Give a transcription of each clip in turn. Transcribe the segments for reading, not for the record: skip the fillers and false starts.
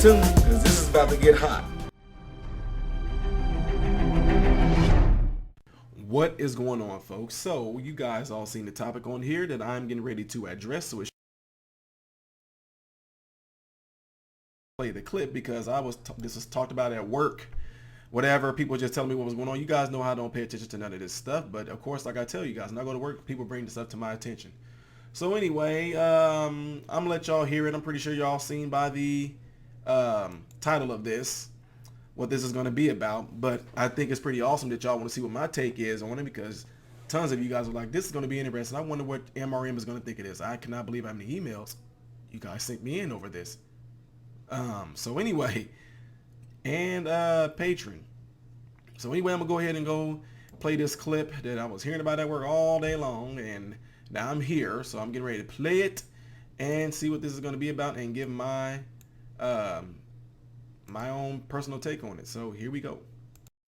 tuned because this is about to get hot. What is going on, folks? So you guys all seen the topic on here that I'm getting ready to address, so it's play the clip because this was talked about at work, whatever. People just telling me what was going on. You guys know I don't pay attention to none of this stuff, but of course, like I tell you guys, when I go to work, people bring this up to my attention. So anyway, I'm gonna let y'all hear it. I'm pretty sure y'all seen by the title of this what this is going to be about, but I think it's pretty awesome that y'all want to see what my take is on it because tons of you guys are like, this is going to be interesting. I wonder what MRM is going to think of this. I cannot believe how many emails you guys sent me in over this. So anyway, and Patreon. So anyway, I'm gonna go ahead and go play this clip that I was hearing about at work all day long, and now I'm here, so I'm getting ready to play it and see what this is going to be about and give my my own personal take on it. So here we go.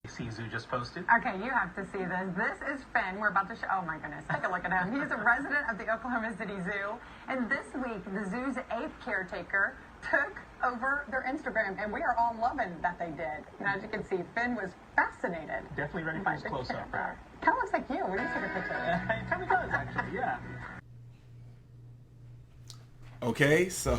Zoo just posted. Okay, you have to see this. This is Finn. We're about to show. Oh my goodness, take a look at him. He's a resident of the Oklahoma City Zoo, and this week the zoo's 8th caretaker took over their Instagram, and we are all loving that they did. And as you can see, Finn was fascinated. Definitely ready for his close-up. Kind of looks like you. What do you take a picture of? It kind of does, actually. Yeah. Okay, so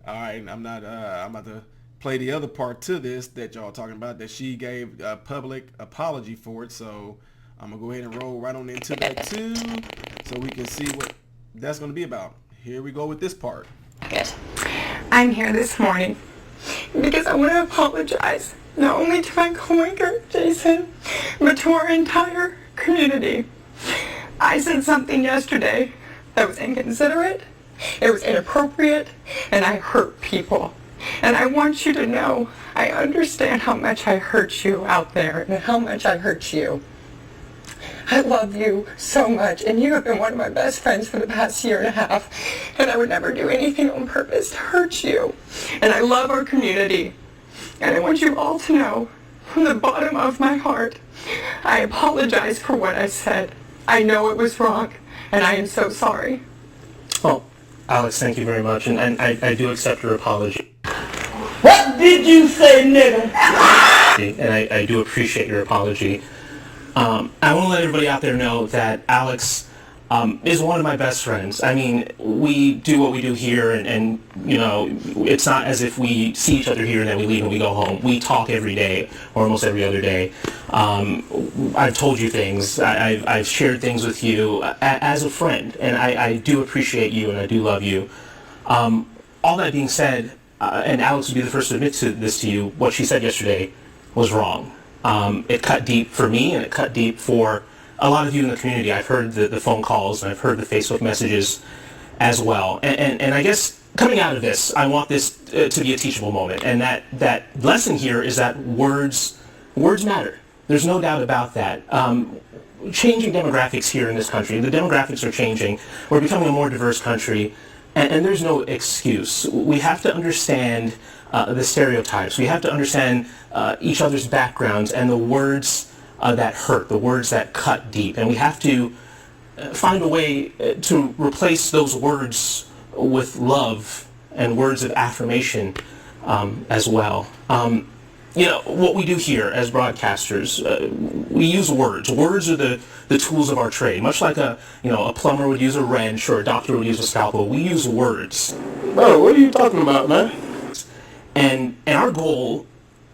all right, I'm about to play the other part to this that y'all talking about that she gave a public apology for it. So I'm gonna go ahead and roll right on into that too, so we can see what that's gonna be about. Here we go with this part. Good. I'm here this morning because I want to apologize not only to my coworker Jason, but to our entire community. I said something yesterday that was inconsiderate, it was inappropriate, and I hurt people. And I want you to know I understand how much I hurt you out there and how much I hurt you. I love you so much, and you have been one of my best friends for the past year and a half, and I would never do anything on purpose to hurt you. And I love our community, and I want you all to know, from the bottom of my heart, I apologize for what I said. I know it was wrong, and I am so sorry. Well, Alex, thank you very much, and I do accept your apology. What did you say, nigga? And I do appreciate your apology. I want to let everybody out there know that Alex is one of my best friends. I mean, we do what we do here, and you know, it's not as if we see each other here and then we leave and we go home. We talk every day, or almost every other day. I've told you things. I've shared things with you as a friend, and I do appreciate you, and I do love you. All that being said, and Alex would be the first to admit to this to you, what she said yesterday was wrong. It cut deep for me, and it cut deep for a lot of you in the community. I've heard the phone calls, and I've heard the Facebook messages as well. And I guess coming out of this, I want this to be a teachable moment. And that lesson here is that words matter. There's no doubt about that. Changing demographics here in this country, the demographics are changing. We're becoming a more diverse country, and there's no excuse. We have to understand the stereotypes. We have to understand each other's backgrounds and the words that hurt, the words that cut deep. And we have to find a way to replace those words with love and words of affirmation as well. You know, what we do here as broadcasters, we use words. Words are the tools of our trade. Much like a plumber would use a wrench or a doctor would use a scalpel, we use words. Bro, what are you talking about, man? And our goal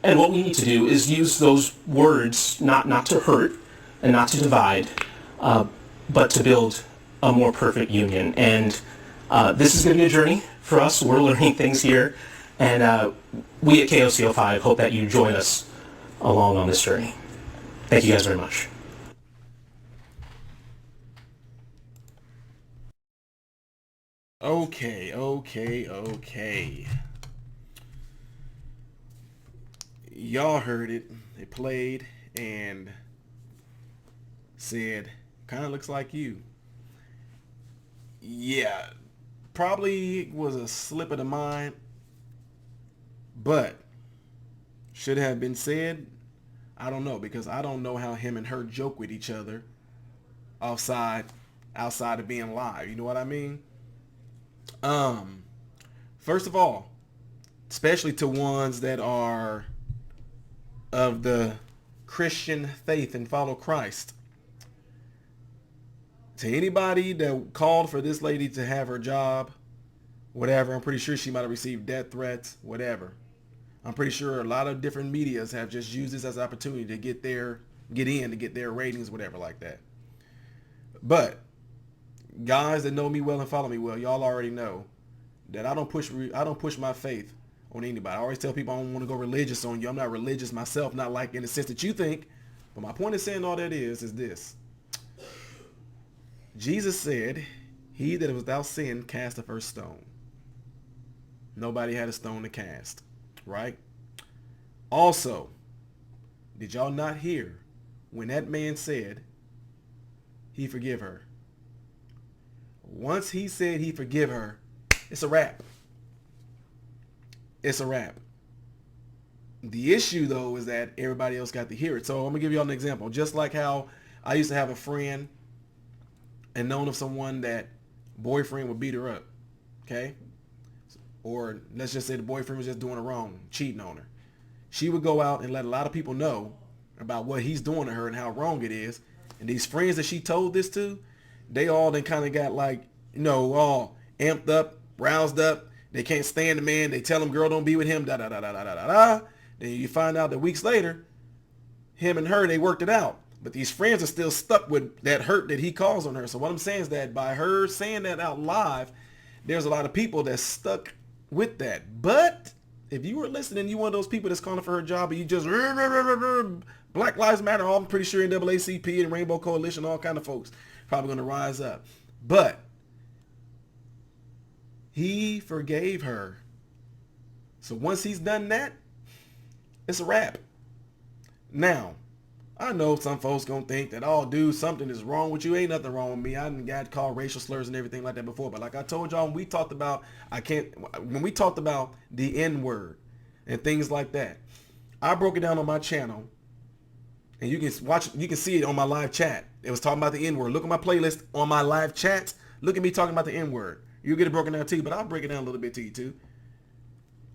and what we need to do is use those words not to hurt and not to divide, but to build a more perfect union. And this is going to be a journey for us. We're learning things here. And we at KOCO5 hope that you join us along on this journey. Thank you guys very much. Okay. Y'all heard it. It played and said, kind of looks like you. Yeah, probably was a slip of the mind, but should have been said. I don't know, because I don't know how him and her joke with each other outside of being live. You know what I mean? First of all, especially to ones that are of the Christian faith and follow Christ. To anybody that called for this lady to have her job, whatever, I'm pretty sure she might have received death threats, whatever. I'm pretty sure a lot of different medias have just used this as an opportunity to get their ratings, whatever like that. But guys that know me well and follow me well, y'all already know that I don't push my faith on anybody. I always tell people I don't want to go religious on you. I'm not religious myself, not like in the sense that you think. But my point in saying all that is this. Jesus said, he that is without sin cast the first stone. Nobody had a stone to cast, right? Also, did y'all not hear when that man said he forgive her? Once he said he forgive her, it's a wrap. It's a wrap. The issue, though, is that everybody else got to hear it. So I'm going to give y'all an example. Just like how I used to have a friend and known of someone that boyfriend would beat her up, okay? Or let's just say the boyfriend was just doing her wrong, cheating on her. She would go out and let a lot of people know about what he's doing to her and how wrong it is. And these friends that she told this to, they all then kind of got like, all amped up, roused up. They can't stand the man. They tell him, girl, don't be with him, da da da da da da da. Then you find out that weeks later, him and her, they worked it out. But these friends are still stuck with that hurt that he caused on her. So what I'm saying is that by her saying that out live, there's a lot of people that's stuck with that. But if you were listening, you one of those people that's calling for her job, and you just Black Lives Matter, I'm pretty sure NAACP and Rainbow Coalition, all kind of folks probably going to rise up. But he forgave her. So once he's done that, it's a wrap. Now, I know some folks gonna think that, oh, dude, something is wrong with you. Ain't nothing wrong with me. I done got called racial slurs and everything like that before. But like I told y'all, when we talked about the N-word and things like that, I broke it down on my channel, and you can see it on my live chat. It was talking about the N-word. Look at my playlist on my live chats. Look at me talking about the N-word. You get it broken down too, but I'll break it down a little bit to you too.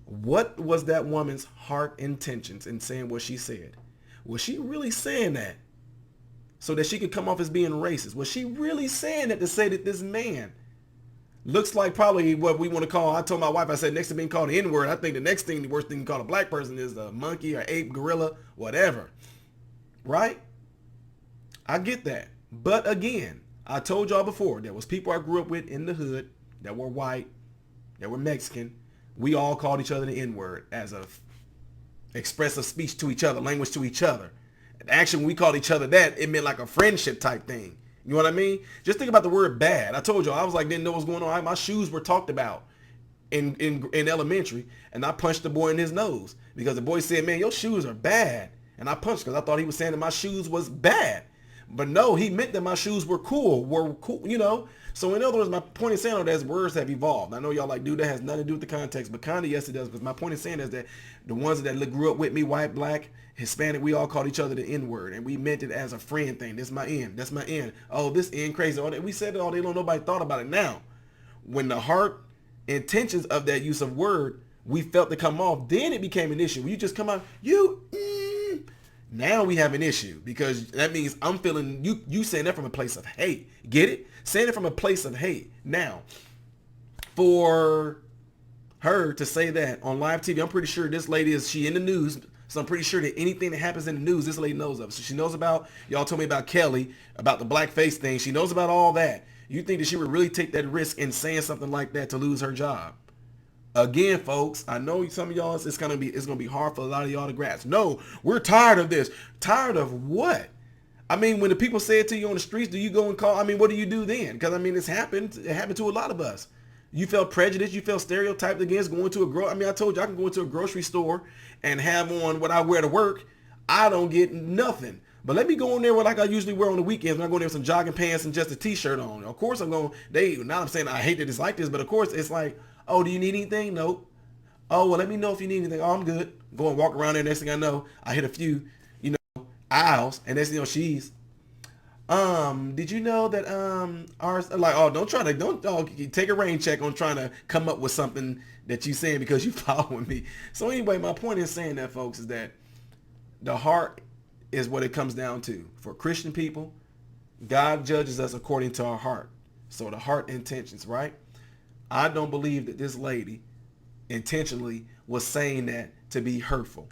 What was that woman's heart intentions in saying what she said? Was she really saying that so that she could come off as being racist? Was she really saying that to say that this man looks like probably what we want to call, I told my wife, I said, next to being called the N-word, I think the worst thing to call a black person is a monkey or ape, gorilla, whatever. Right? I get that. But again, I told y'all before, there was people I grew up with in the hood that were white, that were Mexican. We all called each other the N-word as a expressive speech to each other, language to each other. Actually, when we called each other that, it meant like a friendship type thing. You know what I mean? Just think about the word bad. I told you, I was like, didn't know what was going on. My shoes were talked about in elementary, and I punched the boy in his nose because the boy said, man, your shoes are bad. And I punched because I thought he was saying that my shoes was bad. But no, he meant that my shoes were cool, So in other words, my point in saying all that is words have evolved. I know y'all like, dude, that has nothing to do with the context, but kind of yes it does. Because my point in saying is that the ones that grew up with me, white, black, Hispanic, we all called each other the N-word, and we meant it as a friend thing. This is my N. That's my N. Oh, this N crazy. All that. We said it all day long. Nobody thought about it. Now, when the heart intentions of that use of word, we felt to come off, then it became an issue. When you just come out, now we have an issue because that means I'm feeling you saying that from a place of hate. Get it? Saying it from a place of hate. Now, for her to say that on live TV, I'm pretty sure this lady she in the news. So I'm pretty sure that anything that happens in the news, this lady knows of. So she knows about, y'all told me about Kelly, about the blackface thing. She knows about all that. You think that she would really take that risk in saying something like that to lose her job? Again, folks, I know some of y'all, it's gonna be hard for a lot of y'all to grasp. No, we're tired of this. Tired of what? I mean, when the people say it to you on the streets, do you go and call? I mean, what do you do then? Because I mean, it's happened. It happened to a lot of us. You felt prejudiced. You felt stereotyped against going to I mean, I told you I can go into a grocery store and have on what I wear to work. I don't get nothing. But let me go in there like I usually wear on the weekends when I go in there with some jogging pants and just a t-shirt on. Of course, now I'm saying I hate that it's like this, but of course it's like, oh, do you need anything? Nope. Oh, well, let me know if you need anything. Oh, I'm good. Go and walk around there. Next thing I know, I hit a few, aisles, and next thing you know, she's, Did you know that ours like don't take a rain check on trying to come up with something that you saying because you following me. So anyway, my point in saying that, folks, is that the heart is what it comes down to. For Christian people, God judges us according to our heart. So the heart intentions, right? I don't believe that this lady intentionally was saying that to be hurtful.